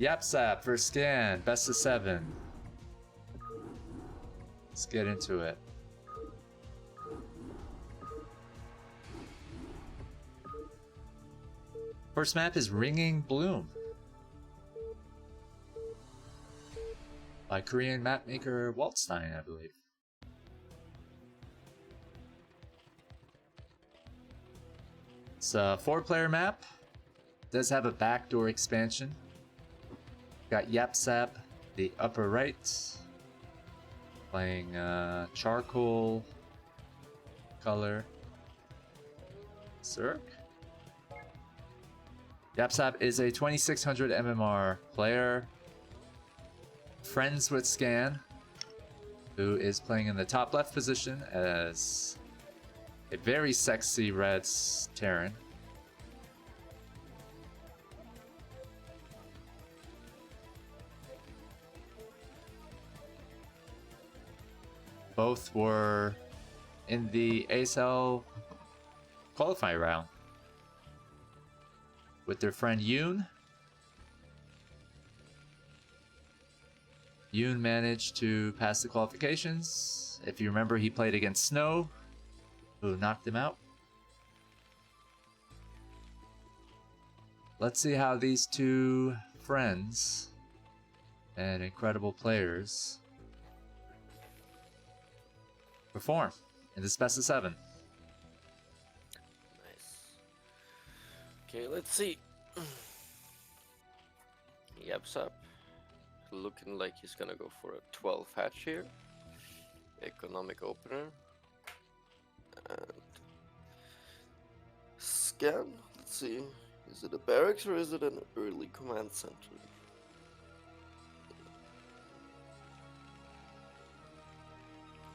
Yabsab for scan. Best of 7. Let's get into it. First map is Ringing Bloom by Korean mapmaker Waldstein, I believe. It's a 4-player map. Does have a backdoor expansion. Got Yabsab, the upper right, playing charcoal color Zerg. Yabsab is a 2600 MMR player, friends with Scan, who is playing in the top left position as a very sexy red Terran. Both were in the ASL qualifying round with their friend Yoon. Yoon managed to pass the qualifications. If you remember, he played against Snow, who knocked him out. Let's see how these two friends and incredible players perform in this best of 7. Nice. Okay, let's see. Yabsab looking like he's gonna go for a 12 hatch here. Economic opener. And scan. Let's see. Is it a barracks or is it an early command center?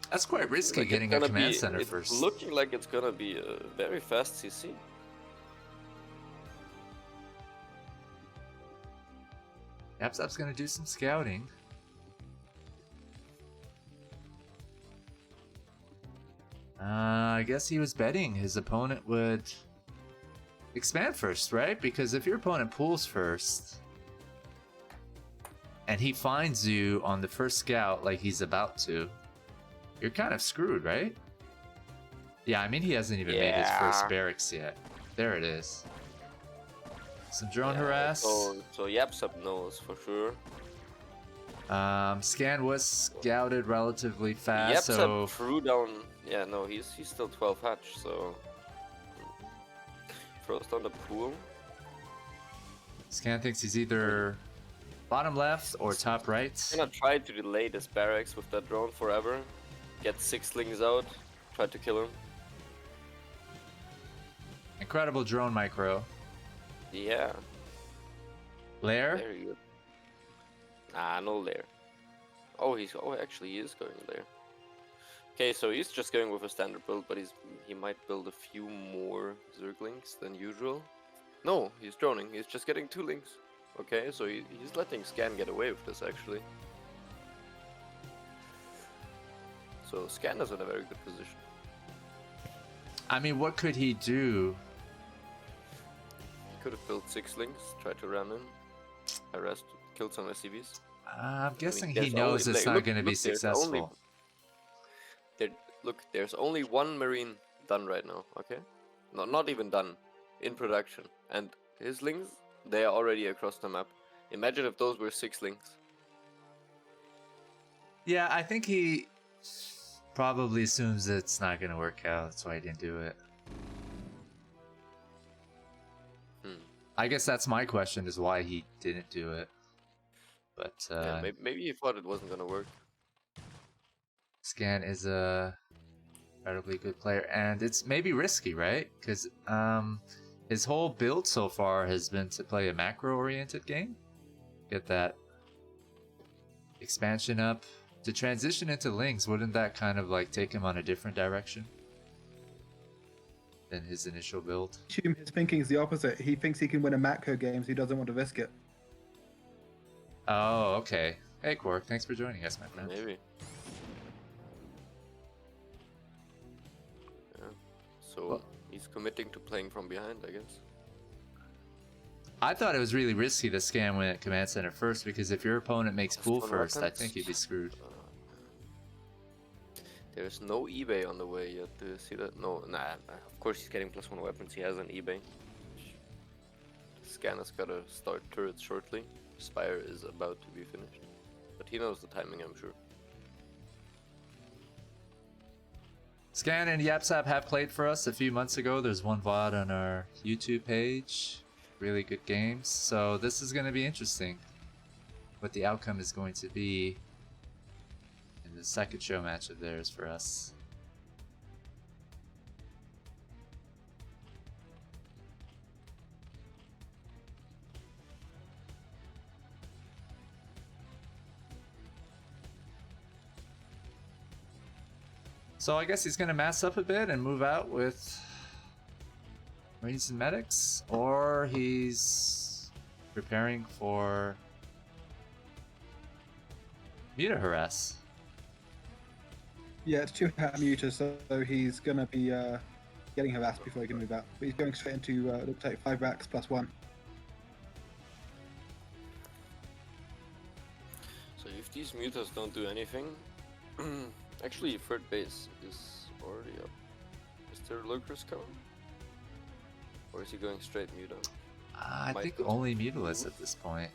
That's quite risky, Like getting a command center it's first. looking like it's gonna be a very fast CC. Yabsab's gonna do some scouting. I guess he was betting his opponent would expand first, right? Because if your opponent pulls first and he finds you on the first scout like he's about to, you're kind of screwed, right? Yeah, I mean, he hasn't even made his first barracks yet. There it is. Some drone harass. So Yabsab knows for sure. Scan was scouted relatively fast, Yabsab so threw down. Yeah, no, he's still 12 hatch, so throws down the pool. Scan thinks he's either bottom left or top right. I'm gonna try to delay this barracks with that drone forever. Get 6 slings out. Try to kill him. Incredible drone micro. Yeah. Lair? Very good. Nah, no lair. Oh, actually he is going lair. Okay, so he's just going with a standard build, but he might build a few more Zerglings than usual. No, he's droning. He's just getting 2 links. Okay, so he's letting Scan get away with this actually. So Scan is in a very good position. I mean, what could he do? He could have built 6 links, tried to ram in, harassed, killed some SCVs. I'm guessing I mean, he knows it's not going to be successful. Look, there's only 1 Marine done right now, okay? No, not even done, in production. And his links, they are already across the map. Imagine if those were 6 links. Yeah, I think he probably assumes it's not going to work out. That's why he didn't do it. I guess that's my question, is why he didn't do it. But yeah, maybe he thought it wasn't going to work. Scan is a incredibly good player, and it's maybe risky, right? Because his whole build so far has been to play a macro-oriented game, get that expansion up. To transition into Lings, wouldn't that kind of like take him on a different direction than his initial build? His thinking is the opposite. He thinks he can win a macro game, so he doesn't want to risk it. Oh, okay. Hey, Quark, thanks for joining us, my friend. Maybe. Yeah. So he's committing to playing from behind, I guess. I thought it was really risky to scan when at command center first, because if your opponent makes pool Stone first, I weapons. think you'd be screwed. There's no eBay on the way yet. Do you see that? No, nah. Of course he's getting +1 weapons. He has an eBay. Scan has got to start turrets shortly. Spire is about to be finished, but he knows the timing, I'm sure. Scan and Yabsab have played for us a few months ago. There's one VOD on our YouTube page. Really good games. So this is going to be interesting. What the outcome is going to be in the second show match of theirs for us. So I guess he's going to mass up a bit and move out with Marines and Medics, or he's preparing for Muta Harass. Yeah, it's 2-hat muter, so he's gonna be getting harassed before he can move out. But he's going straight into looks like 5 racks +1. So if these mutas don't do anything, actually third base is already up. Is there lurkers coming? Or is he going straight muta? I Might think go only Mutalisk at this point.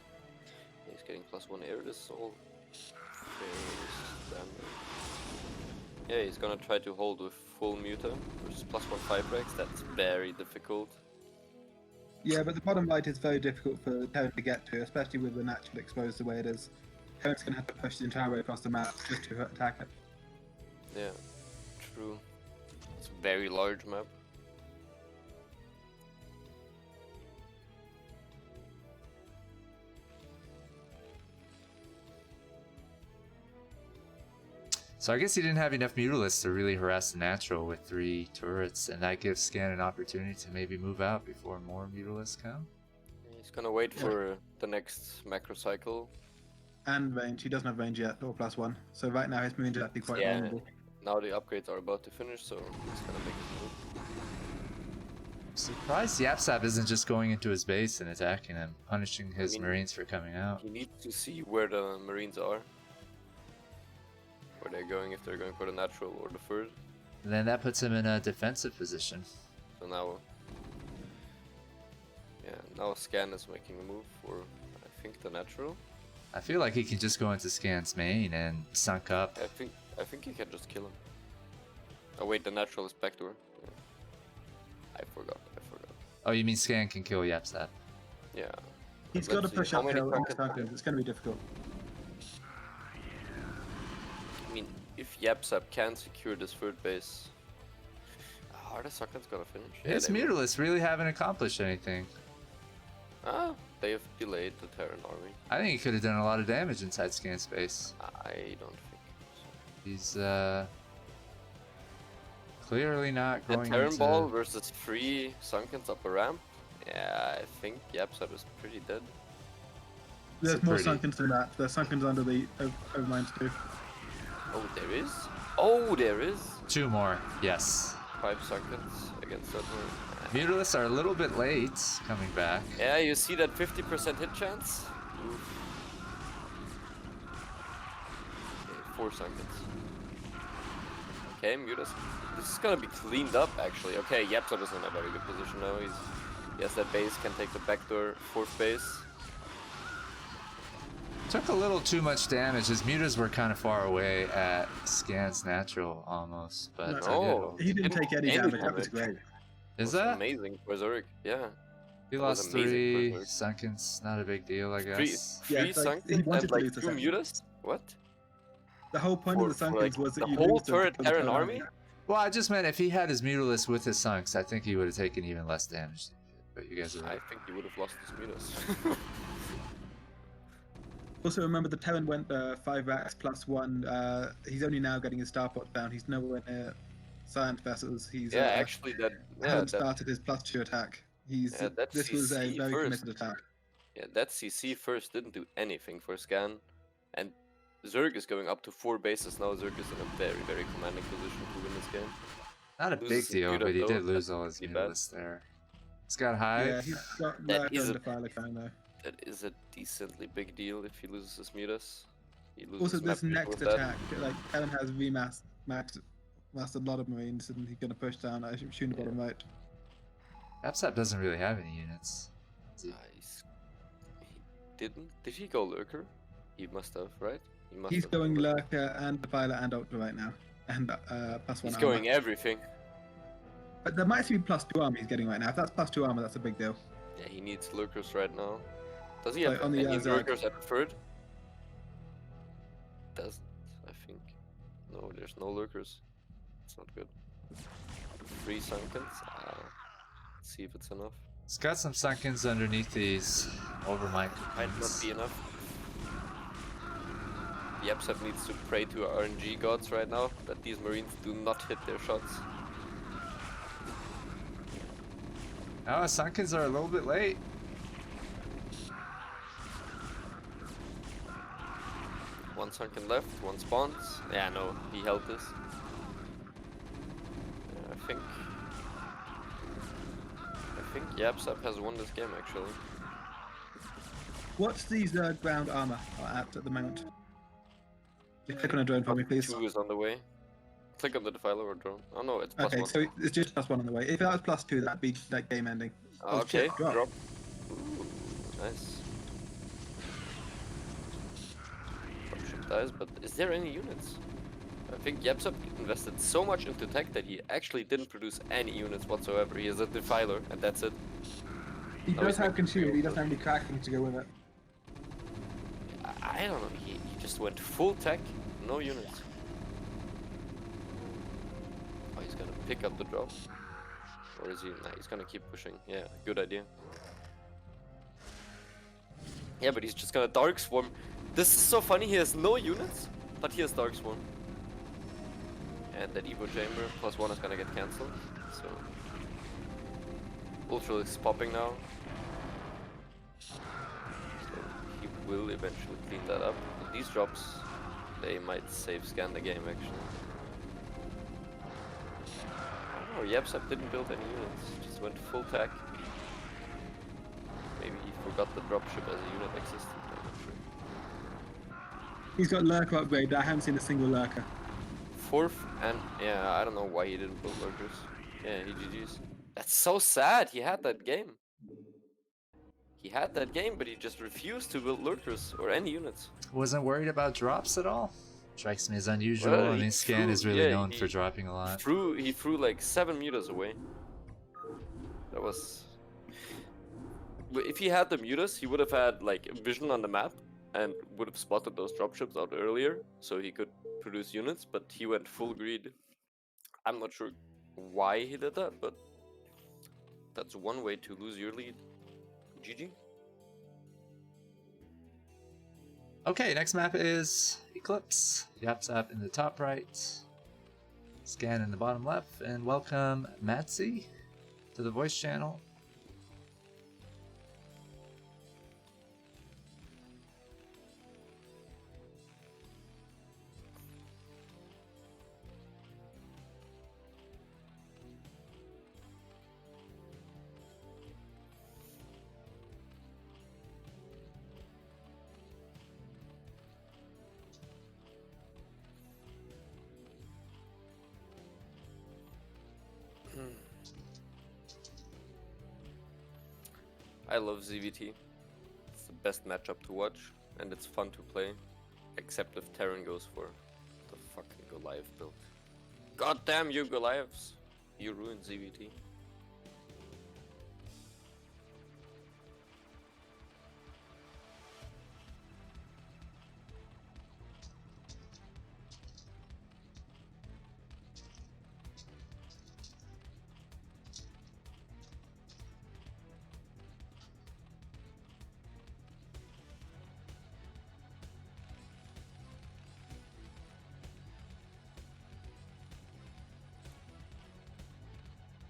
He's getting +1 air this all. Yeah, he's gonna try to hold with full muta versus +1 5 racks. That's very difficult. Yeah, but the bottom right is very difficult for Terran to get to, especially with the natural exposed the way it is. Terran's gonna have to push the entire way across the map just to attack it. Yeah, true. It's a very large map. So I guess he didn't have enough Mutalisks to really harass the natural with 3 turrets, and that gives Scan an opportunity to maybe move out before more Mutalisks come. He's gonna wait for the next macro cycle. And range, he doesn't have range yet, or +1. So right now his Marines are actually quite vulnerable. Now the upgrades are about to finish, so he's gonna make his move. Surprised Yabsab isn't just going into his base and attacking him, punishing his mean, Marines for coming out. He needs to see where the Marines are. Where they're going, if they're going for the natural or the third. And then that puts him in a defensive position. So now... Yeah, now Scan is making a move for, I think, the natural. I feel like he can just go into Scan's main and sunk up. I think he can just kill him. Oh wait, the natural is backdoor. Yeah. I forgot. Oh, you mean Scan can kill Yabsab? Yeah. He's Let's got to see, push how uphill many and pockets- Sunken. It's going to be difficult. I mean, if Yabsab can secure this third base... Are the Suckens gonna finish? His they will. Mutalists really haven't accomplished anything. Ah, they have delayed the Terran army. I think he could have done a lot of damage inside Scan space. I don't think so. He's clearly not A going Terran into... ball versus 3 Sunkens up a ramp? Yeah, I think Yabsab is pretty dead. There's more pretty- Sunkens than that. There's Sunkens under the overmines too. Oh, there is? Oh, there is! 2 more, yes. 5 Sunkens against that one. Mutalists are a little bit late coming back. Yeah, you see that 50% hit chance? Oof. Okay, 4 Sunkens. Okay, Mutas. This is gonna be cleaned up actually. Okay, Yabsab is in a very good position now. He has that base, can take the backdoor 4th base. Took a little too much damage. His mutas were kind of far away at Scan's natural almost, but No. He didn't take any Any damage. That was damage. great. is That's that? amazing for Zurich? Yeah. He That was lost amazing 3 for Zurich. Sunkens, not a big deal, I Three guess. Yeah, three it's like he Sunkens wanted and to like lose the 2 second. mutas? What? The whole point of the For, Sunkens like, was that the you whole lose them turret for the Terran Terran army? Well, I just meant if he had his Mutalisk with his Sunks, I think he would have taken even less damage. But you guys are I right. think he would have lost his mutas. Also, remember the Terran went 5 racks +1. He's only now getting his starport down. He's nowhere near Science vessels. He's yeah, actually that... Yeah, hasn't that, started his +2 attack. He's Yeah, that this was a CC very first. committed attack. yeah, that CC first didn't do anything for Scan. And Zerg is going up to 4 bases now. Zerg is in a very, very commanding position to win this game. Not a big Loses his deal, Muta but he though, did lose that's all his pretty bad. Mutalisks there. He's got Yeah, Hive. he's got That Lurker is and a- Defiler coming though. That is a decently big deal if he loses his Mutas. He loses Also, map this vision next with that. attack, like Kevin has maxed a lot of Marines, and he's gonna push down. I assume the bottom right. Yabsab doesn't really have any units. He didn't. Did he go Lurker? He must have, right? He must He's have going gone Lurker. Lurker and Defiler and Ultra right now, and +1 He's armor. going everything. But there might be +2 armor he's getting right now. If that's +2 armor, that's a big deal. Yeah, he needs Lurkers right now. Does he So have on the any Yazag. Lurkers at third? Doesn't, I think. No, there's no Lurkers. It's not good. 3 Sunkens. Let's see if it's enough. He's got some Sunkens underneath these overmind. Might not be enough. Yabsab needs to pray to RNG gods right now that these Marines do not hit their shots. Oh, Sunkens are a little bit late. One Sunken left, one spawns. Yeah, no, he held this. I think Yabsab has won this game actually. What's these ground armor at the moment? Just click on a drone for me, please. 2 is on the way. Click on the Defiler or drone. Oh no, it's Okay, +1. so it's just +1 on the way. If that was +2, that'd be like game ending. Oh, Okay, shit, drop. drop. Ooh, nice. Dropship dies, but is there any units? I think Yabsab invested so much into tech that he actually didn't produce any units whatsoever. He has a Defiler, and that's it. He No, does he's have making consumed, he real doesn't have any cracking to go with it. I don't know, he just went full tech, no units. Oh, he's gonna pick up the drop. Or is he? Nah, he's gonna keep pushing. Yeah, good idea. Yeah, but he's just gonna Dark Swarm. This is so funny, he has no units, but he has Dark Swarm. And that Evo Chamber +1 is gonna get cancelled, so... Ultra is popping now. So he will eventually clean that up. But these drops, they might save scan the game actually. Oh, Yabsab didn't build any units, just went full tech. Maybe he forgot the dropship as a unit existed, I'm not sure. He's got Lurker upgrade, I haven't seen a single Lurker. 4th, and yeah, I don't know why he didn't build lurkers. Yeah, he GG's. That's so sad, he had that game. He had that game, but he just refused to build lurkers or any units. Wasn't worried about drops at all. Strikes me as unusual. Well, I he mean, Scan threw- is really yeah, known he for dropping a lot. He threw like 7 mutas away. That was... If he had the mutas, he would have had like vision on the map and would have spotted those dropships out earlier, so he could produce units, but he went full greed. I'm not sure why he did that, but that's one way to lose your lead. GG. Okay, next map is Eclipse. Yabsab in the top right, Scan in the bottom left, and welcome Matsy to the voice channel. I love ZVT. It's the best matchup to watch, and it's fun to play. Except if Terran goes for the fucking Goliath build. God damn you Goliaths! You ruined ZVT.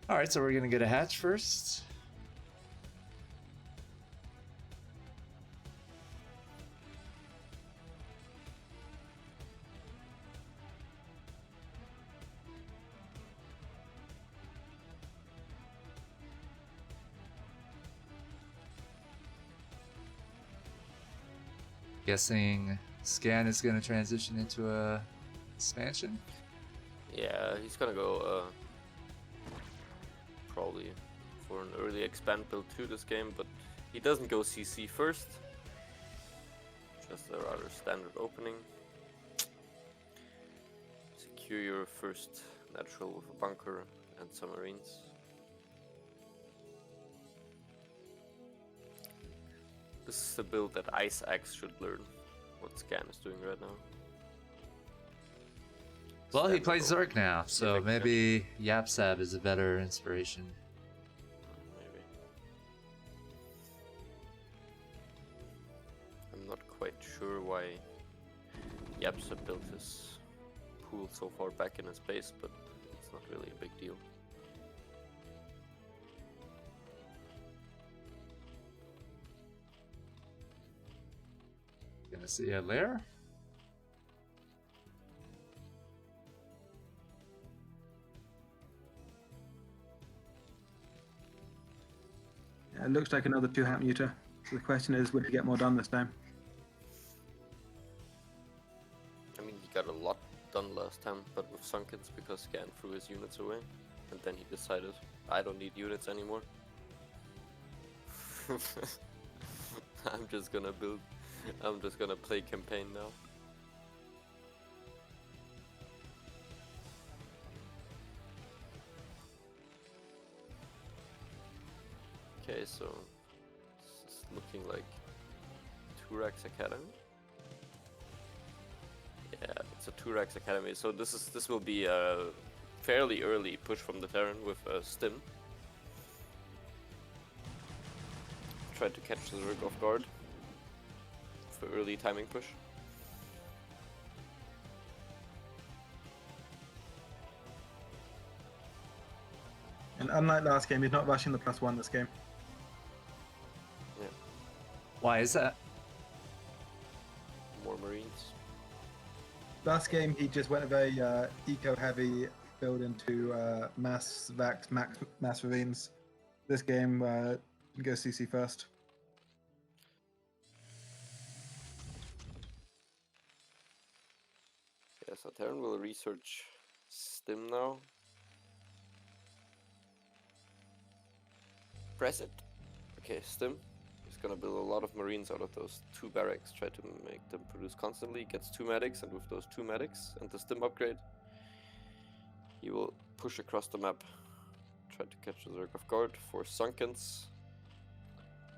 Alright, so we're gonna get a hatch first. Guessing Scan is going to transition into a expansion. Yeah, he's gonna go probably for an early expand build to this game, but he doesn't go CC first. Just a rather standard opening. Secure your first natural with a bunker and some marines. This is the build that Ice Axe should learn what Scan is doing right now. Well, he Standard plays opening. Zerg now, so Perfect, yeah. maybe Yabsab is a better inspiration. Maybe. I'm not quite sure why Yabsab built his pool so far back in his base, but it's not really a big deal. Gonna see a lair. Yeah, it looks like another 2-hat muter. So the question is, will he get more done this time? I mean, he got a lot done last time, but with Sunkens because Scan threw his units away, and then he decided, I don't need units anymore. I'm just gonna play campaign now. Okay, so this is looking like Turax Academy. Yeah, it's a Turax Academy. So this will be a fairly early push from the Terran with a stim. Try to catch the Zerg off guard for early timing push. And unlike last game, he's not rushing the +1 this game. Yeah, Why is that? more Marines. Last game, he just went a very eco-heavy build into mass Vax, mass Marines. This game, go CC first. Yeah, so Terran will research stim now. Press it. Okay, stim. He's gonna build a lot of Marines out of those 2 barracks, try to make them produce constantly. Gets 2 medics, and with those 2 medics and the stim upgrade, he will push across the map. Try to catch the Zerg off guard for Sunkens.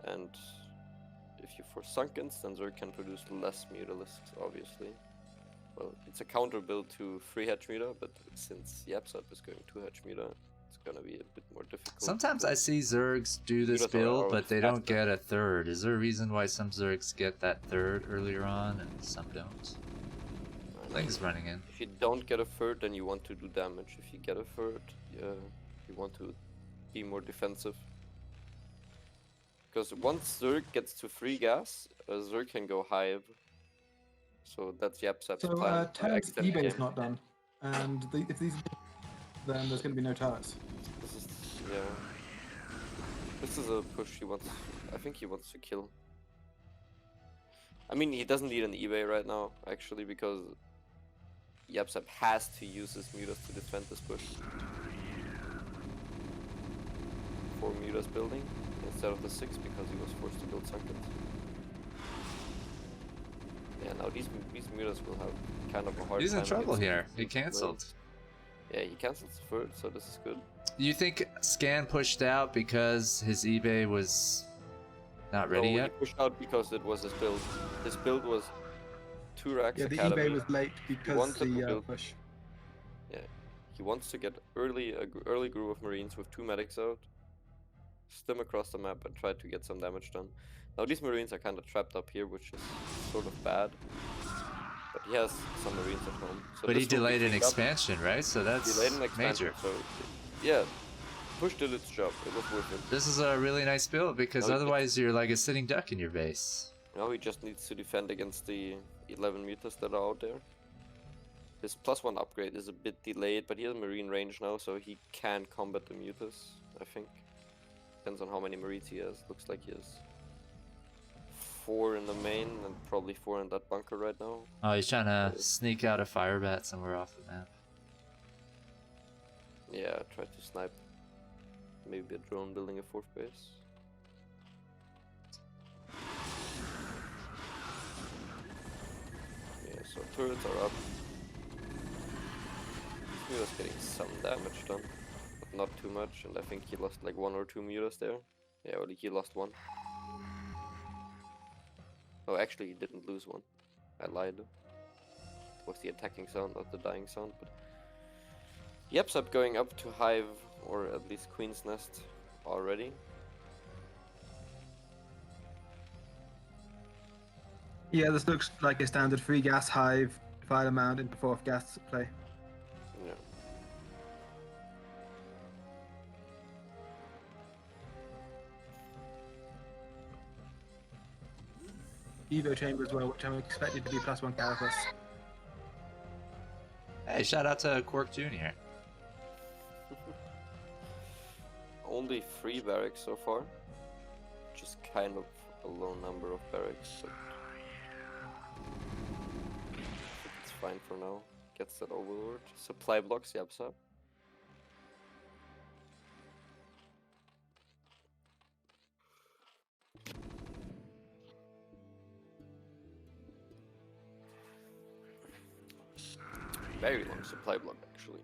And if you force Sunkens, then Zerg can produce less Mutalisks, obviously. Well, it's a counter build to 3-hatch Muta, but since Yabsab is going 2-hatch Muta, it's gonna be a bit more difficult. Sometimes I see Zergs do this Mutas are build, always but they don't faster. get a third. Is there a reason why some Zergs get that third earlier on and some don't? Thing's running in. If you don't get a third, then you want to do damage. If you get a third, you want to be more defensive. Because once Zerg gets to 3 gas, Zerg can go hive. So that's Yabsab's So plan. to Terran's extend the eBay is game. not done, and if these, then there's going to be no turrets. This is, yeah. This is a push he wants. I think he wants to kill. I mean, he doesn't need an eBay right now, actually, because Yabsab has to use his mutas to defend this push. 4 mutas building instead of the 6 because he was forced to build Sunkens. Yeah, now these mutas will have kind of a hard He's time. in trouble against here. these He cancelled. lanes. Yeah, he cancelled the third, so this is good. You think Scan pushed out because his eBay was not ready No, yet? he pushed out because it was his build. His build was Turax Yeah, the Academy. eBay was late because wanted to the build- push. Yeah, he wants to get early group of Marines with 2 medics out, stim across the map, and try to get some damage done. Now these Marines are kind of trapped up here, which is sort of bad. But he has some Marines at home. So But he this will be delayed an cleaned up. expansion, right? So that's Delayed an expansion, major. so yeah, push did its job. It was worth it. This is a really nice build because No, he otherwise you're like a sitting duck in your base. Now he just needs to defend against the 11 mutas that are out there. His +1 upgrade is a bit delayed, but he has Marine range now, so he can combat the mutas, I think. Depends on how many Marines he has. Looks like he has 4 in the main and probably 4 in that bunker right now. Oh, he's trying to sneak out a fire bat somewhere off the map. Yeah, try to snipe. Maybe a drone building a 4th base. Yeah, so turrets are up. He was getting some damage done, but not too much, and I think he lost like 1 or 2 mutas there. Yeah, only he lost 1. Oh, actually he didn't lose 1. I lied. It was the attacking sound, not the dying sound, but... Yabsab going up to Hive, or at least Queen's Nest, already. Yeah, this looks like a standard 3 gas hive, fire mount into 4th gas play. Yeah. Evo chamber as well, which I'm expected to be +1 carapace. Hey, shout out to Quark Jr. Only 3 barracks so far. Just kind of a low number of barracks, but it's fine for now. Gets that overlord. Supply blocks, Yabsab. Very long supply block, actually.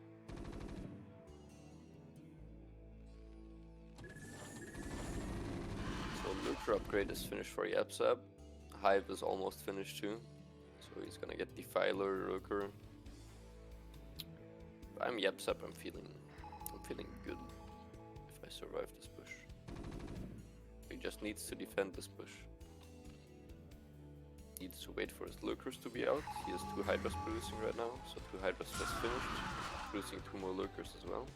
So Lurker upgrade is finished for Yabsab. Hive is almost finished too. So he's gonna get Defiler, Lurker. If I'm Yabsab, I'm feeling good if I survive this push. He just needs to defend this push. Needs to wait for his lurkers to be out. He has 2 hydras producing right now, so 2 hydras just finished, producing 2 more lurkers as well.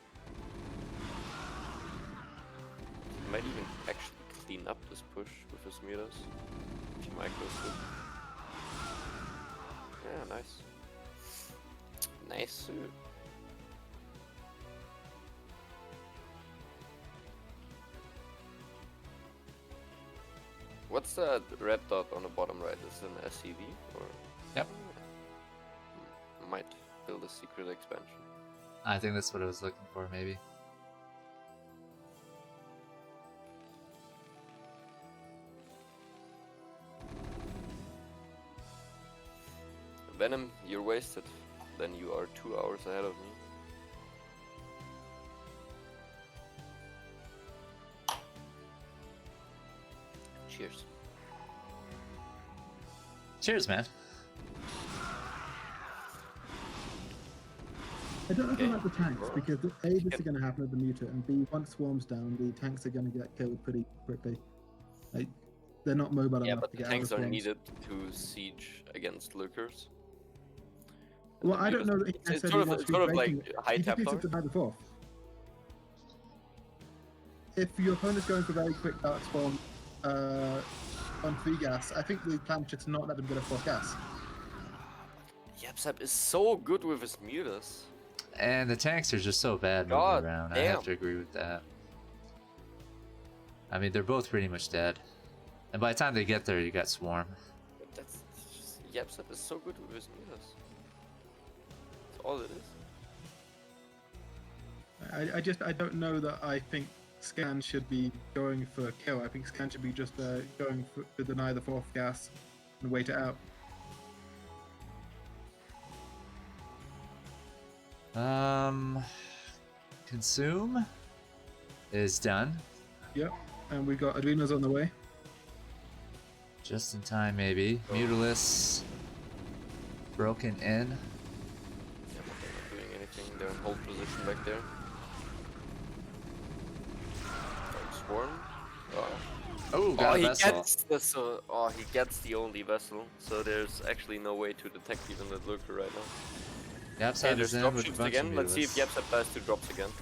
He might even actually clean up this push with his mutas. If he micros it. Yeah, nice. Nice suit. What's that red dot on the bottom right? Is it an SCV or? Yep. Might build a secret expansion. I think that's what I was looking for, maybe. Venom, you're wasted. Then you are 2 hours ahead of me. Cheers. Cheers, man. I don't know if I Okay. like the tanks, because A, this is going to happen with the mutant, and B, once Swarm's down, the tanks are going to get killed pretty quickly. Like, they're not mobile Yeah, enough but to the get out of tanks are Swarms. needed to siege against lurkers. Well, I don't know that he It's necessarily sort of, wants it's to sort be of like breaking it. high He just needs Templar. to buy the 4th. If your opponent's going for very quick dark spawn on 3 gas, I think the plan should not let him get a 4th gas. Yabsab is so good with his mutas. And the tanks are just so bad moving God around. I damn. have to agree with that. I mean, they're both pretty much dead. And by the time they get there, you got Swarm. But that's just, Yabsab is so good with his mutas. That's all it is. I don't know that I think Scan should be going for a kill. I think Scan should be just going to deny the 4th gas and wait it out. Consume is done. Yep, and we got Adrena's on the way. Just in time, maybe. Oh. Mutalisk broken in. Yeah, but they're not doing anything. They're in hold position back there. Swarm. Oh, got a he vessel. gets the he gets the only vessel. So there's actually no way to detect even the lurker right now. Yabsab Okay, is there's in drop with a ships bunch again. of Let's see if Mutalisks. Yabsab dies to drops again.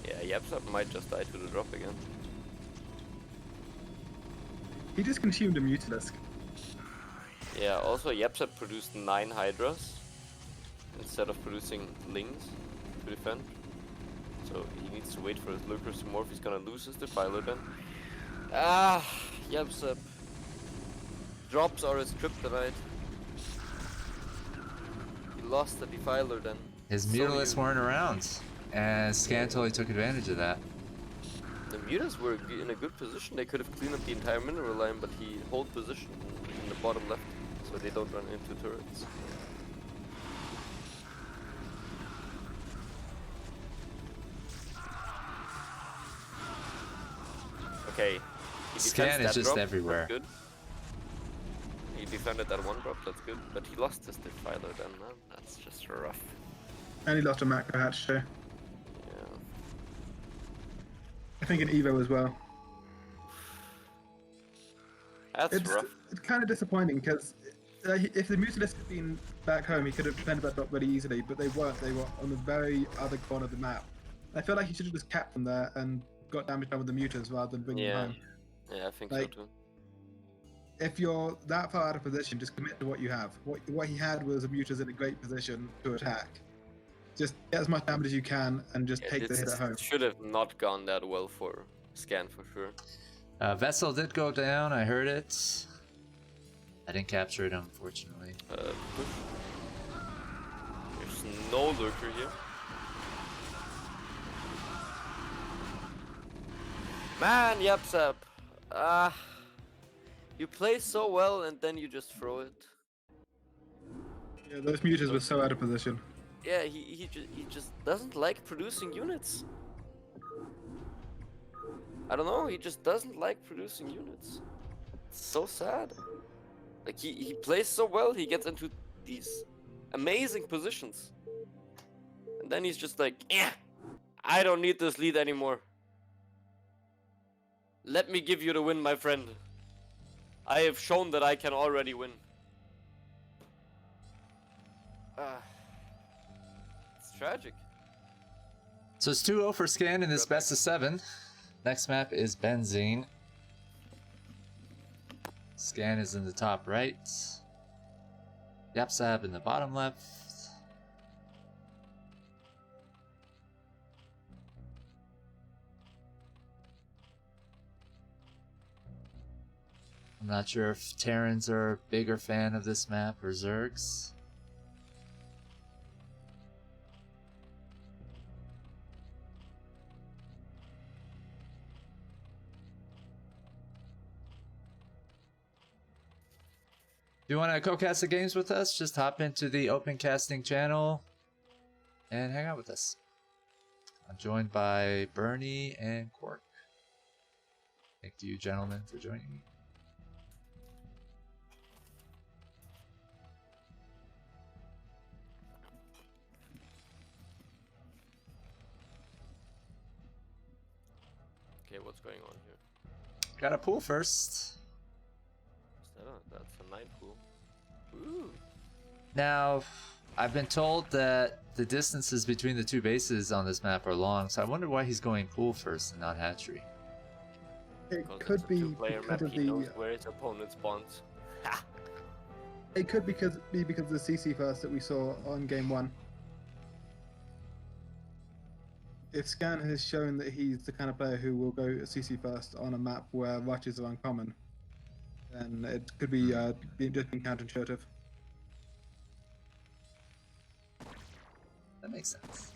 Yeah, Yabsab might just die to the drop again. He just consumed a Mutalisk. Yeah, also Yabsab produced 9 Hydras instead of producing Lings to defend. So he needs to wait for his lurkers to morph. He's gonna lose his Defiler then. Yabsab. Drops are his kryptonite. He lost the Defiler then. His So mutalisks huge. weren't around, and Scan totally took advantage of that. The mutas were in a good position. They could have cleaned up the entire mineral line, but he hold position in the bottom left, so they don't run into turrets. Okay. He Scan defends is that just drop, everywhere. That's good. He defended that one drop, that's good. But he lost his Defiler then, man. That's just rough. And he lost a macro hatch too. Yeah. I think an Evo as well. That's rough. It's kind of disappointing because if the Mutalist had been back home, he could have defended that drop really easily, but they weren't. They were on the very other corner of the map. I feel like he should have just kept them there and got damage done with the Mutas rather than bringing them home. Yeah, I think Like, so too. If you're that far out of position, just commit to what you have. What he had was a Mutas in a great position to attack. Just get as much damage as you can and just take the hit at home. Should have not gone that well for Scan for sure. Vessel did go down, I heard it. I didn't capture it, unfortunately. Push. There's no lurker here. Man, Yabsab. You play so well and then you just throw it. Yeah, those Mutas were so out of position. Yeah, he just doesn't like producing units. I don't know, he just doesn't like producing units. It's so sad. Like he plays so well, he gets into these amazing positions. And then he's just like, yeah, I don't need this lead anymore. Let me give you the win, my friend. I have shown that I can already win. It's tragic. So it's 2-0 for Scan in this best of 7. Next map is Benzene. Scan is in the top right. Yabsab in the bottom left. I'm not sure if Terrans are a bigger fan of this map or Zergs. If you want to co-cast the games with us, just hop into the open casting channel and hang out with us. I'm joined by Bernie and Quark. Thank you, gentlemen, for joining me. Okay, what's going on here? Got a pool first. That's a night pool. Ooh. Now, I've been told that the distances between the two bases on this map are long, so I wonder why he's going pool first and not hatchery. It Because could it's a be two-player because map, of he knows the. where his opponent spawns. Ha! It could be because of the CC first that we saw on game 1. If Scan has shown that he's the kind of player who will go CC first on a map where rushes are uncommon, then it could be just being counterintuitive. That makes sense.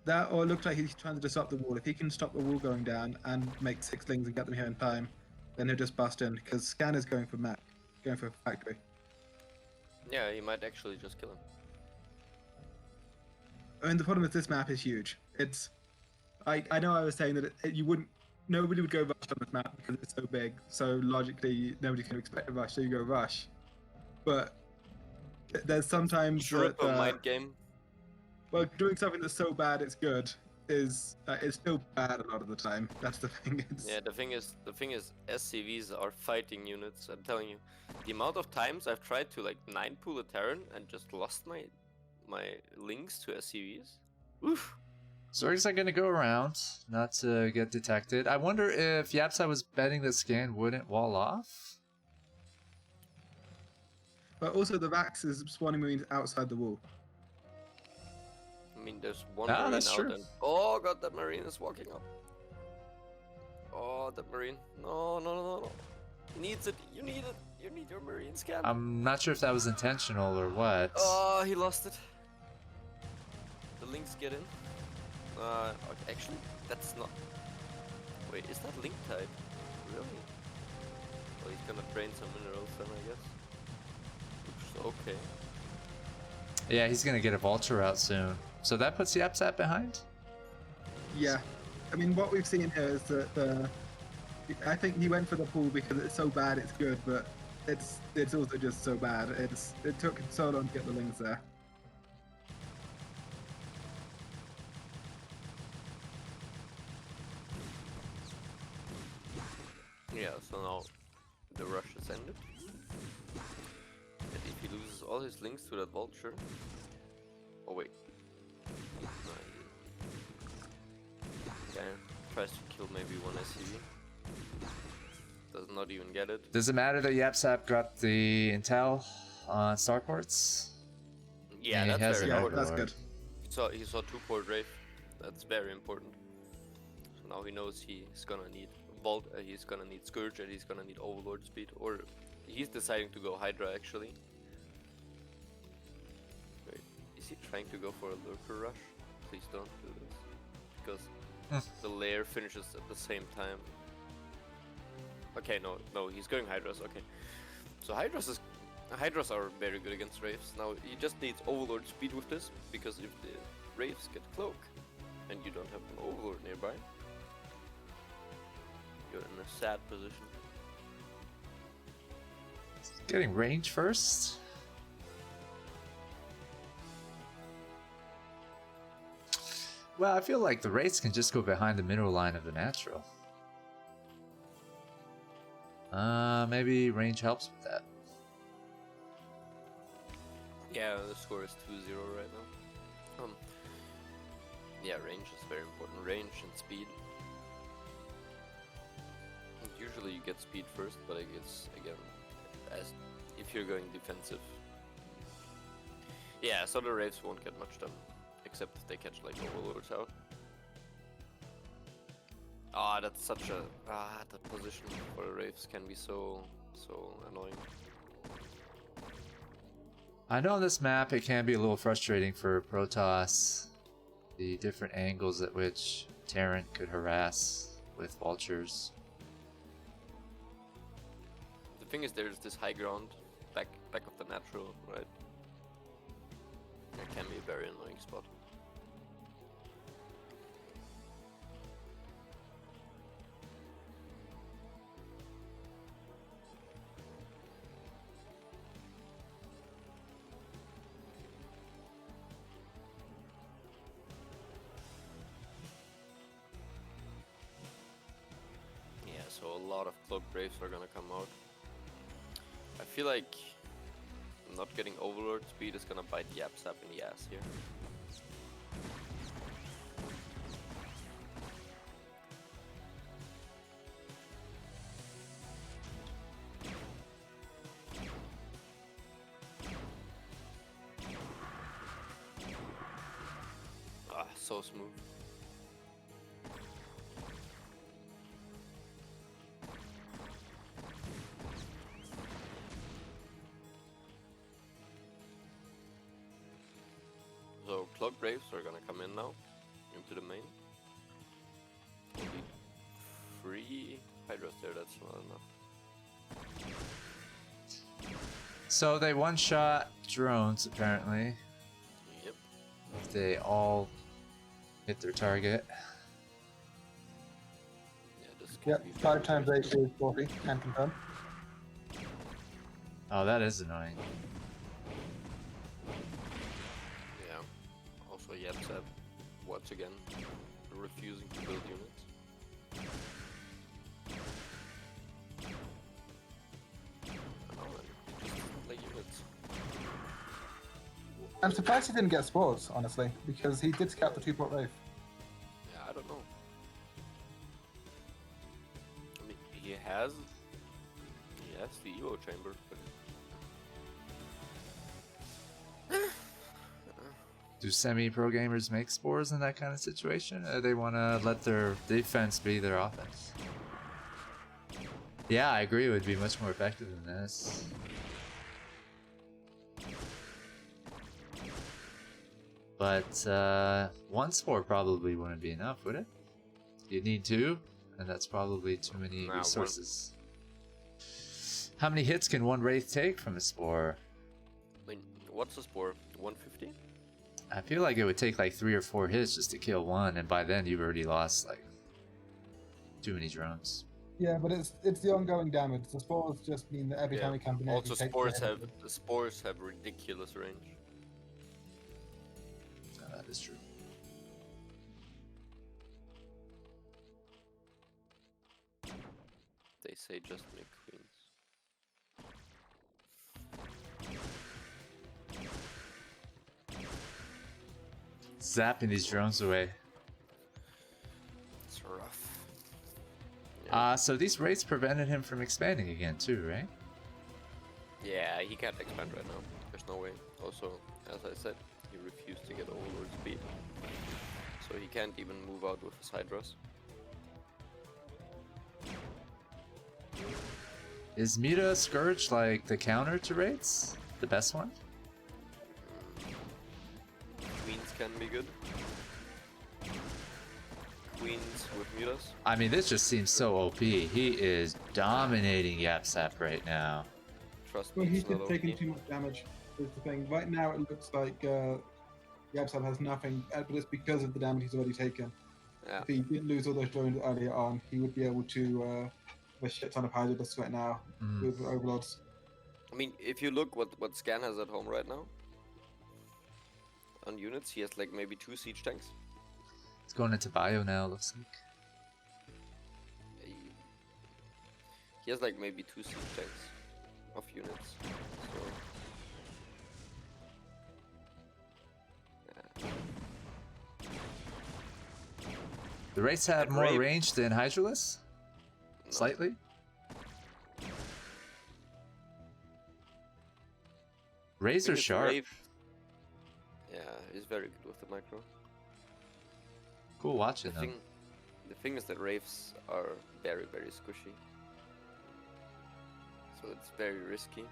That, or it looks like he's trying to disrupt the wall. If he can stop the wall going down and make 6 lings and get them here in time, then he'll just bust in, because Scan is going for map, going for factory. Yeah, he might actually just kill him. I mean, the problem is this map is huge. I know I was saying that nobody would go rush on this map because it's so big, so logically nobody can expect a rush, so you go rush. But there's sometimes Trip that, a mind game. well, doing something that's so bad it's good is still bad a lot of the time. That's the thing. Yeah, the thing is, SCVs are fighting units. I'm telling you, the amount of times I've tried to like 9-pool a Terran and just lost my links to SCVs. Oof. Zergs are going to go around, not to get detected. I wonder if Yabsab was betting that Scan wouldn't wall off? But also the Vax is spawning marines outside the wall. I mean, there's one Ah, marine that's out true. and oh god, that marine is walking up. Oh, that marine! No, no, no, no, no! He needs it. You need it. You need your marine scan. I'm not sure if that was intentional or what. Oh, he lost it. The links get in. Okay, actually, that's not. Wait, is that link type? Really? Well, he's gonna drain some minerals then, I guess. Which is okay. Yeah, he's gonna get a vulture out soon. So that puts Yabsab behind? Yeah. I mean, what we've seen here is that I think he went for the pool because it's so bad it's good, but it's also just so bad. It took so long to get the links there. Yeah, so now the rush is ended. And if he loses all his links to that vulture. Oh wait. No, yeah, tries to kill maybe one SCV. Does not even get it. Does it matter that Yabsab got the intel on Starports? Yeah, he that's has very an Yeah, important. that's Overlord. good. He saw 2-port Wraith. That's very important. So now he knows he's gonna need Vault, he's gonna need Scourge, and he's gonna need Overlord speed. Or he's deciding to go Hydra actually. Wait, is he trying to go for a Lurker Rush? Please don't do this. Because the lair finishes at the same time. Okay, no, he's going Hydras, okay. So Hydras are very good against Wraiths. Now he just needs Overlord speed with this, because if the Wraiths get Cloak, and you don't have an Overlord nearby, you're in a sad position. Getting range first? Well, I feel like the Wraiths can just go behind the mineral line of the natural. Maybe range helps with that. Yeah, the score is 2-0 right now. Yeah, range is very important. Range and speed. Usually you get speed first, but I guess, again, as if you're going defensive. Yeah, so the Wraiths won't get much done, except if they catch like Overlords out. That's such a... the position for the Wraiths can be so annoying. I know on this map it can be a little frustrating for Protoss. The different angles at which Terran could harass with vultures. The thing is, there's this high ground back of the natural, right? It can be a very annoying spot. Yeah, so a lot of Cloak Braves are gonna come out. I feel like not getting Overlord speed is gonna bite Yabsab in the ass here. So smooth. So Cloak Braves are gonna come in now into the main. Only 3 Hydras there, that's not enough. So they one-shot drones apparently. Yep. If they all hit their target. Yeah, this can Yep, be 5 times very 8 is 40, can confirm. Oh, that is annoying. Yeah. Also Yabsab, once again, refusing to build units. Like units. I'm surprised he didn't get spores, honestly, because he did scout the 2-port Wraith. Yeah, I don't know. I mean, he has the Evo chamber, but Do semi-pro gamers make spores in that kind of situation? Or they want to let their defense be their offense? Yeah, I agree. It would be much more effective than this. But one spore probably wouldn't be enough, would it? You'd need two, and that's probably too many Nah, one. resources. How many hits can one wraith take from a spore? I mean, what's the spore? 150? I feel like it would take like 3 or 4 hits just to kill one, and by then you've already lost like too many drones. Yeah, but it's the ongoing damage. The spores just mean that every time Yeah. you come near, Also, you take the spores have ridiculous range. That is true. They say just make queens. Zapping these drones away. It's rough. So these raids prevented him from expanding again too, right? Yeah, he can't expand right now. There's no way. Also, as I said, he refused to get overlord speed. So he can't even move out with his Hydras. Is Mita Scourge like the counter to raids? The best one? Queens can be good. Queens with mutas. I mean, this just seems so OP. He is dominating Yabsab right now. Trust Well, me, he's it's not just taking OP. too much damage. Is the thing. Right now, it looks like Yabsab has nothing, but it's because of the damage he's already taken. Yeah. If he didn't lose all those drones earlier on, he would be able to have a shit ton of Hydras right now with overlords. I mean, if you look what Scan has at home right now, on units, he has like maybe 2 siege tanks. It's going into bio now, looks like. He has like maybe 2 siege tanks of units. So, yeah. The raids have And more Rave- range than Hydralisk? No. Slightly? Rays are Because sharp. Rave- Yeah, he's very good with the micro. Cool watching The them. thing is that Wraiths are very, very squishy. So it's very risky.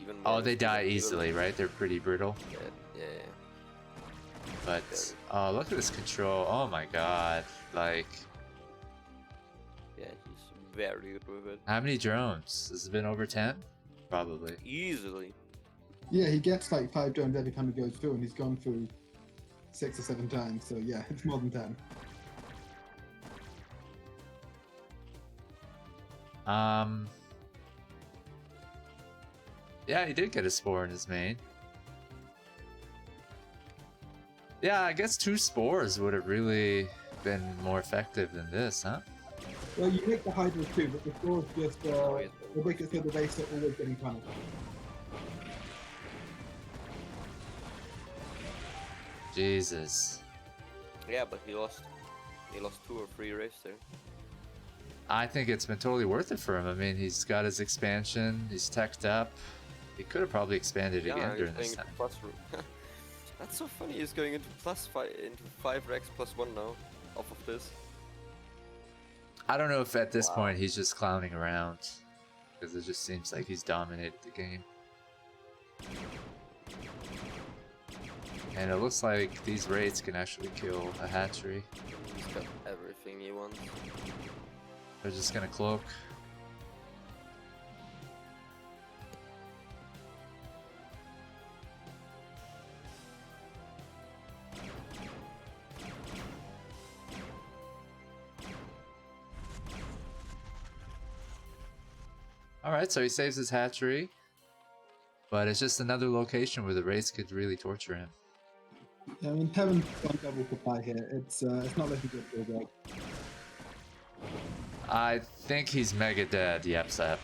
Even more Oh, they risky die than easily, right? They're pretty brittle. Yeah. But, oh, look at this control. Oh my god. Like, Yeah, he's very good with it. how many drones? Has it been over 10? Probably. Easily. Yeah, he gets like 5 drones every time he goes through, and he's gone through 6 or 7 times. So yeah, it's more than 10. Yeah, he did get a spore in his main. Yeah, I guess 2 spores would have really been more effective than this, huh? Well, you make the Hydra too, but the spores just Oh, they make it so the base are always getting punished. Jesus. Yeah, but he lost 2 or 3 Wraiths there. I think it's been totally worth it for him. I mean, he's got his expansion, he's teched up. He could have probably expanded Yeah, again he's during going this into time. plus. That's so funny. He's going into into 5 Rex plus 1 now, off of this. I don't know if at this Wow. point he's just clowning around, because it just seems like he's dominated the game. And it looks like these raids can actually kill a hatchery. He's got everything he wants. They're just gonna cloak. Alright, so he saves his hatchery. But it's just another location where the raids could really torture him. I mean, Heaven's gone double supply here. It's not looking good for the I think he's mega dead, Yabsab.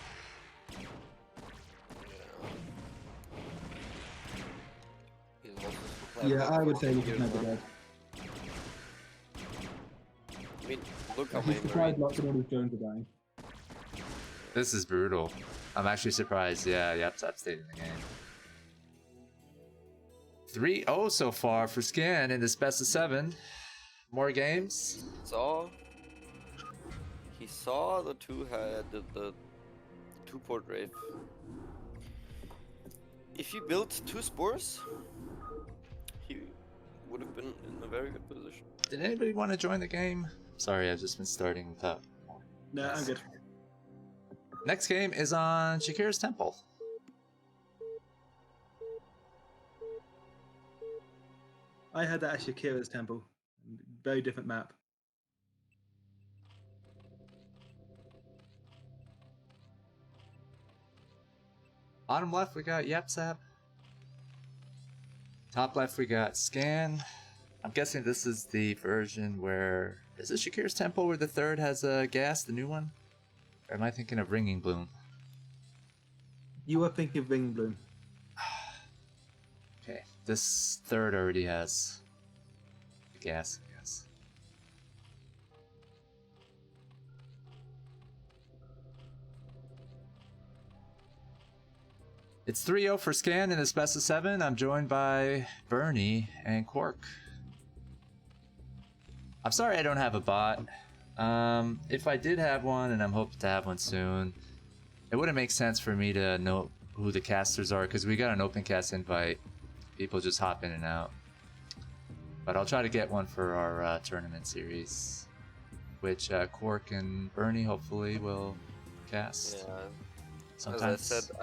He's also supply Yeah, I would say this this is never dead. I mean, look how He's many surprised Marines. lots of all his drones are dying. This is brutal. I'm actually surprised. Yeah, Yabsab stayed in the game. 3-0 so far for Scan in this best of 7. More games. He saw the 2 had the 2 Port Wraith. If he built 2 spores, he would have been in a very good position. Did anybody want to join the game? Sorry, I've just been starting without. No, I'm good. Next game is on Shakira's Temple. I had that at Shakira's Temple. Very different map. Bottom left, we got Yabsab. Top left, we got Scan. I'm guessing this is the version where... Is it Shakira's Temple where the third has a gas, the new one? Or am I thinking of Ringing Bloom? You were thinking of Ring Bloom. Okay, this third already has the gas, I guess. It's 3-0 for Scan in this best of 7. I'm joined by Bernie and Quark. I'm sorry I don't have a bot. If I did have one, and I'm hoping to have one soon, it wouldn't make sense for me to know who the casters are, because we got an open cast invite. People just hop in and out. But I'll try to get one for our tournament series, which Quark and Bernie hopefully will cast. Yeah. Sometimes. As I said,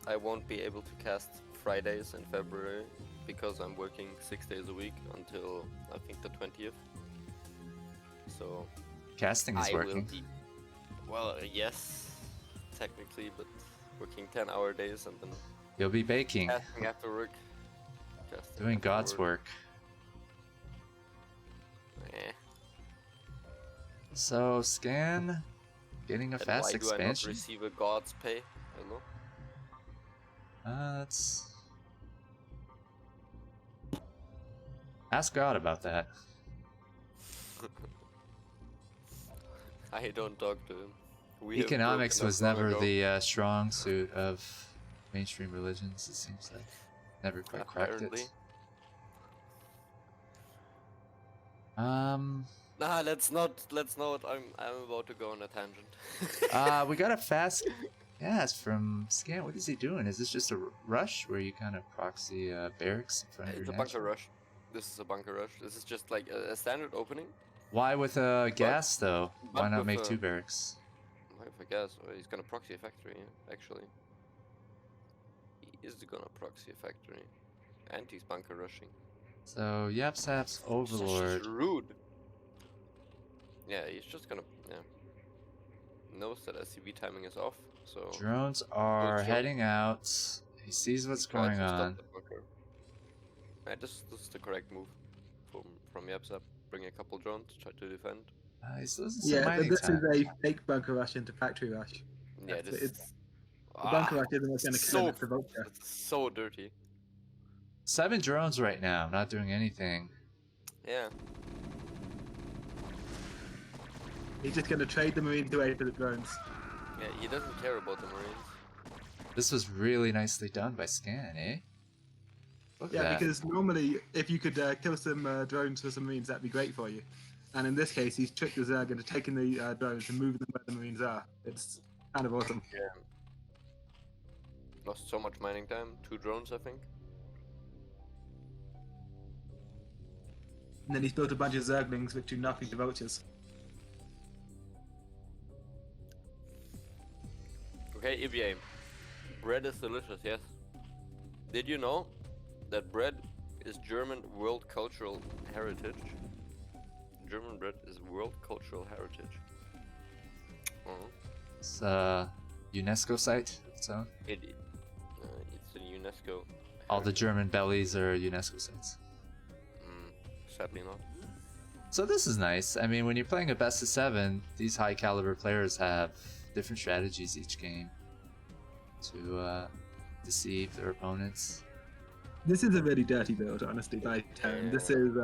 I won't be able to cast Fridays in February because I'm working 6 days a week until I think the 20th. So Casting is I working. will be. Well, yes, technically, but working 10-hour days and then You'll be baking, casting after work. Casting doing after God's work. Eh. So Scan, getting a And fast why do I not expansion. receive a God's pay? Hello? That's... Ask God about that. I don't talk to him. We have Economics broken up was long never ago. the strong suit of mainstream religions, it seems like. Never quite cracked Apparently. it. Nah, let's not. I'm about to go on a tangent. We got a fast gas from Scan. What is he doing? Is this just a rush where you kind of proxy barracks in front of It's your a bunker natural? rush. This is a bunker rush. This is just like a standard opening. Why with a gas though? Why but not with make a- 2 barracks? I guess he's gonna proxy a factory. Actually, he is gonna proxy a factory, and he's bunker rushing. So Yabsap's Such Overlord. rude. Yeah, he's just gonna knows that SCV timing is off. So Drones are Jones. heading out. He sees what's try going to stop on. the bunker. Yeah, this is the correct move from Yabsab. Bring a couple drones, try to defend. He's losing some Yeah, but mining this time. is a fake bunker rush into factory rush. Yeah, That's this it. The bunker rush isn't what's going to kill him, so it's the vulture. it's so dirty. 7 drones right now, not doing anything. Yeah, He's just going to trade the Marines away for the drones. yeah, he doesn't care about the Marines. This was really nicely done by Scan, eh? Look Yeah, at that. because normally if you could kill some drones for some Marines, that'd be great for you. And in this case, he's tricked the Zerg into taking the drones and moving them where the Marines are. It's kind of awesome. Yeah. Lost so much mining time. 2 drones, I think. And then he's built a bunch of Zerglings which do nothing to vultures. Okay, EBA. Bread is delicious, yes. Did you know that bread is German world cultural heritage? German bread is world cultural heritage. It's a UNESCO site of its own. It's a UNESCO. All the German bellies are UNESCO sites. Sadly not. So this is nice. I mean, when you're playing a best of 7, these high caliber players have different strategies each game to deceive their opponents. This is a really dirty build, honestly, by Terran. This is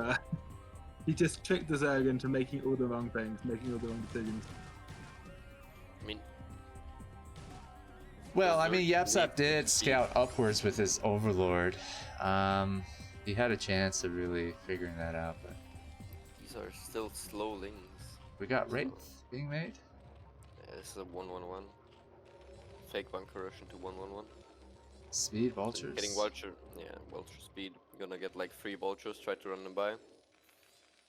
he just tricked the Zerg into making all the wrong things, making all the wrong decisions. I mean, Well, I Those mean, are Yabsap neat did to scout upwards with his Overlord. He had a chance of really figuring that out, but these are still slow lings. we got So, Wraith being made. yeah, this is a 1-1-1. fake bunker rush into 1-1-1. Speed So vultures. getting vulture, yeah, vulture speed. You're gonna get like 3 vultures, try to run them by,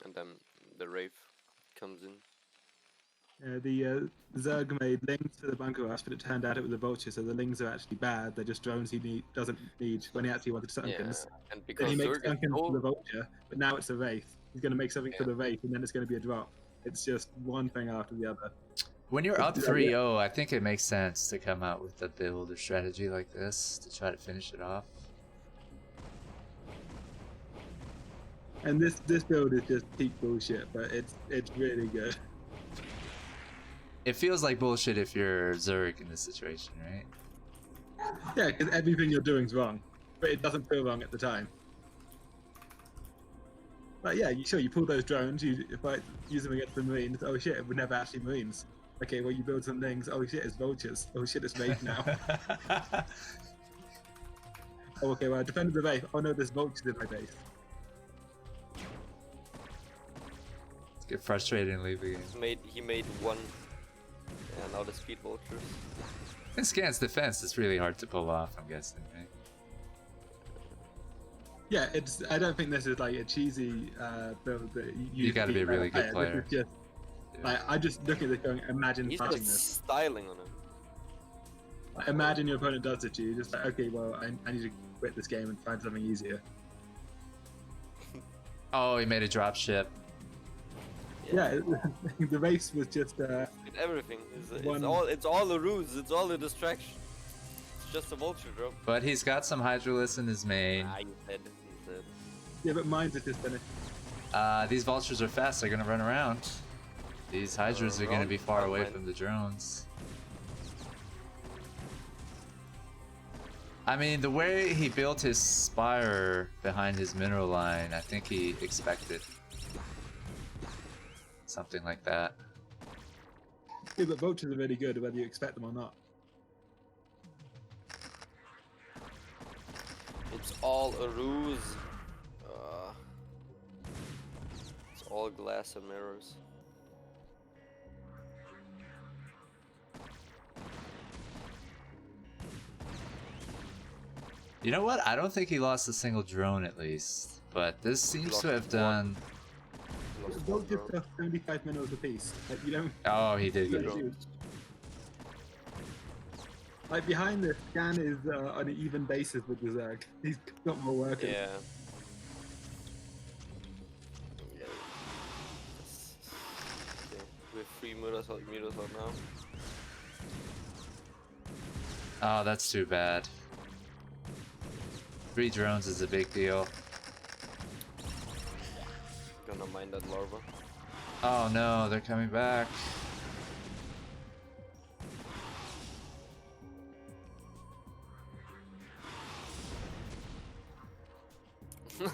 and then the Wraith comes in. The Zerg made Lings for the bunker rush, but it turned out it was a vulture, so the Lings are actually bad. They're just drones doesn't need when he actually wanted Yeah, Sunkens. and Then because he makes Zerg is Sunkens for the so vulture, but now it's a Wraith. He's going to make something for the Wraith, and then it's going to be a drop. It's just one thing after the other. When you're up Yeah, 3-0, I think it makes sense to come out with a build or strategy like this to try to finish it off. And this build is just peak bullshit, but it's really good. It feels like bullshit if you're Zerg in this situation, right? Yeah, because everything you're doing is wrong, but it doesn't feel wrong at the time. Like, yeah, you pull those drones, if I use them against the Marines, oh shit, it would never actually Marines. Okay, well, you build some things, oh shit, it's vultures. Oh shit, it's Wraith now. Oh, okay, well, I defended the Wraith. Oh no, there's vultures in my base. Get frustrated and leave the game. he made one, and now the speed vultures. In Scan's defense, it's really hard to pull off, I'm guessing, right? Yeah, I don't think this is like a cheesy build that You gotta be a really good player. This is just, like, I just look at this going, imagine He's touching just this. styling on him. Like, imagine your opponent does it to you, just like, okay, well, I need to quit this game and find something easier. Oh, he made a drop ship. Yeah, the race was just Everything one- it's all a ruse. It's all a distraction. It's just a vulture drop. But he's got some Hydralisk in his main. Ah, you said. yeah, but mine's are just finished. These vultures are fast, they're gonna run around. These Hydras are gonna be far away fine. from the drones. I mean, the way he built his spire behind his mineral line, I think he expected something like that. Yeah, but vultures are really good whether you expect them or not. It's all a ruse. It's all glass and mirrors. You know what? I don't think he lost a single drone at least. But this seems lost to have one. done... Lost one Vultures drone. cost 75 minerals apiece. Like, you don't... Oh, he did get Yeah. it. Like, behind this, Scan is on an even basis with the Zerg. He's got more workers. Yeah. Okay, we have 3 meters out now. Oh, that's too bad. 3 drones is a big deal. Gonna mine that larva. Oh no, they're coming back.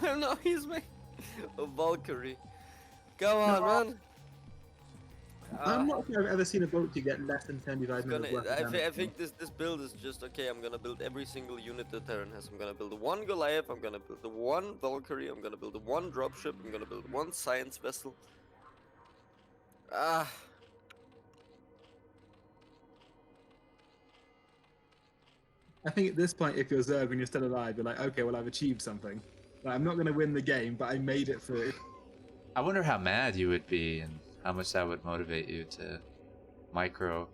No, he's making a Valkyrie. Come on, man. I'm not sure I've ever seen a vulture get less than 75 Gonna, minerals worth of damage. I think this build is just okay. I'm gonna build every single unit that Terran has. I'm gonna build the 1 Goliath. I'm gonna build the 1 Valkyrie. I'm gonna build the 1 dropship. I'm gonna build 1 science vessel. Ah. I think at this point, if you're Zerg and you're still alive, you're like, okay, well, I've achieved something. Like, I'm not going to win the game, but I made it through. I wonder how mad you would be and how much that would motivate you to micro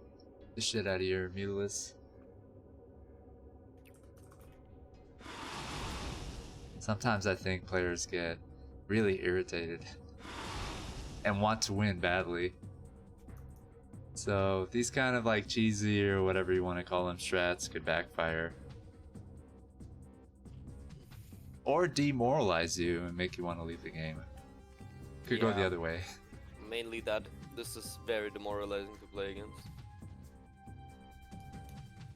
the shit out of your Mutalisk. Sometimes I think players get really irritated and want to win badly. So these kind of like cheesy or whatever you want to call them strats could backfire. Or demoralize you and make you want to leave the game. Could go the Yeah. other way. Mainly that. This is very demoralizing to play against.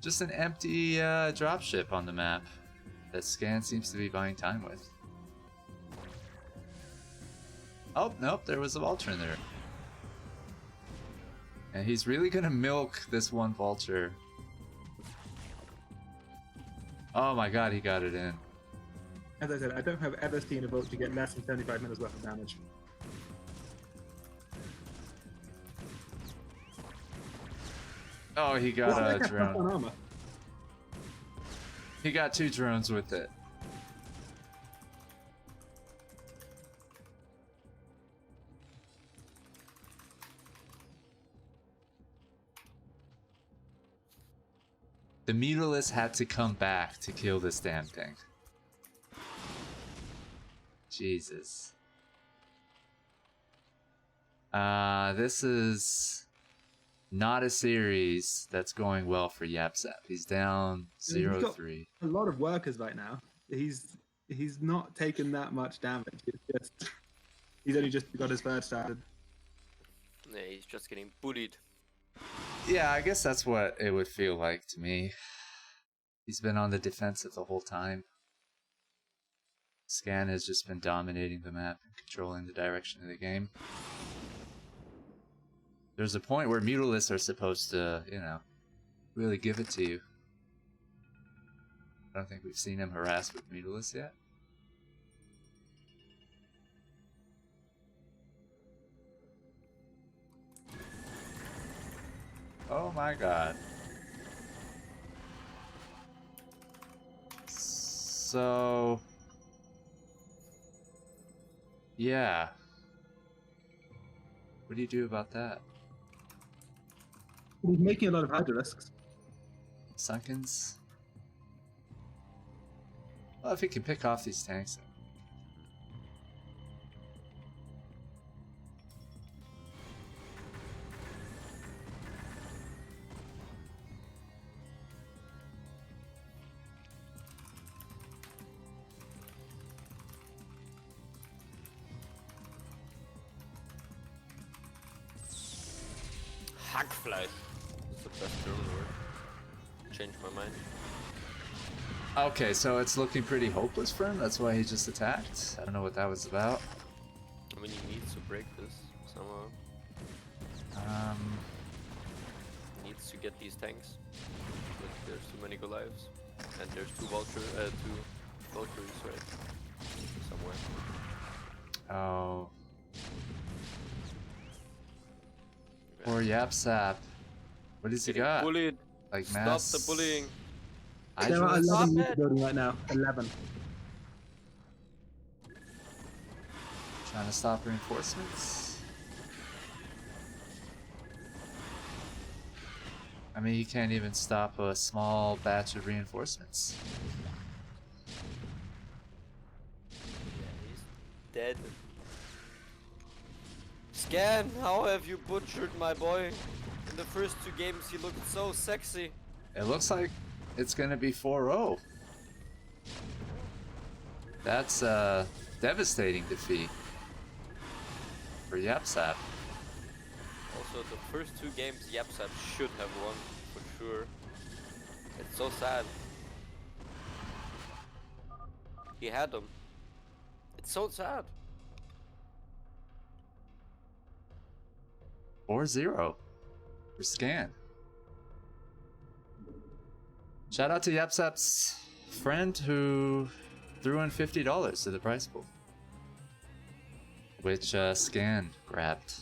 Just an empty dropship on the map that Scan seems to be buying time with. Oh, nope, there was a vulture in there. And he's really gonna milk this one vulture. Oh my god, he got it in. As I said, I don't have ever seen a vulture get less than 75 minerals worth of damage. Oh, he Well, got that a guy's got drone. armor. He got 2 drones with it. The Mutalisk had to come back to kill this damn thing. Jesus. This is not a series that's going well for Yabsab. He's down He's got 0-3. a lot of workers right now. He's not taken that much damage. It's just he's only just got his third started. Yeah, he's just getting bullied. Yeah, I guess that's what it would feel like to me. He's been on the defensive the whole time. Scan has just been dominating the map and controlling the direction of the game. There's a point where Mutalisks are supposed to, you know, really give it to you. I don't think we've seen him harass with Mutalisks yet. Oh my god. So... yeah. What do you do about that? He's making a lot of hydralisks. Sunkens? Well, if he can pick off these tanks. Hackfleisch. That's the best German word. Changed my mind. Okay, so it's looking pretty hopeless for him. That's why he just attacked. I don't know what that was about. I mean, he needs to break this somehow. He needs to get these tanks. But there's too many Goliaths. And there's two Valkyries, right? Somewhere. Oh. Poor Yabsab. What does he Getting got? bullied. Like Stop mass... the bullying. There are Hydralisks? 11 Stop units it. building right now. 11. Trying to stop reinforcements? I mean, you can't even stop a small batch of reinforcements. Yeah, he's dead. Scan, how have you butchered my boy? In the first 2 games he looked so sexy. It looks like it's gonna be 4-0. That's a devastating defeat for Yabsab. Also, the first 2 games Yabsab should have won, for sure. It's so sad. He had them. It's so sad. 4-0 for Scan. Shout out to Yabsab's friend who threw in $50 to the prize pool, which Scan grabbed.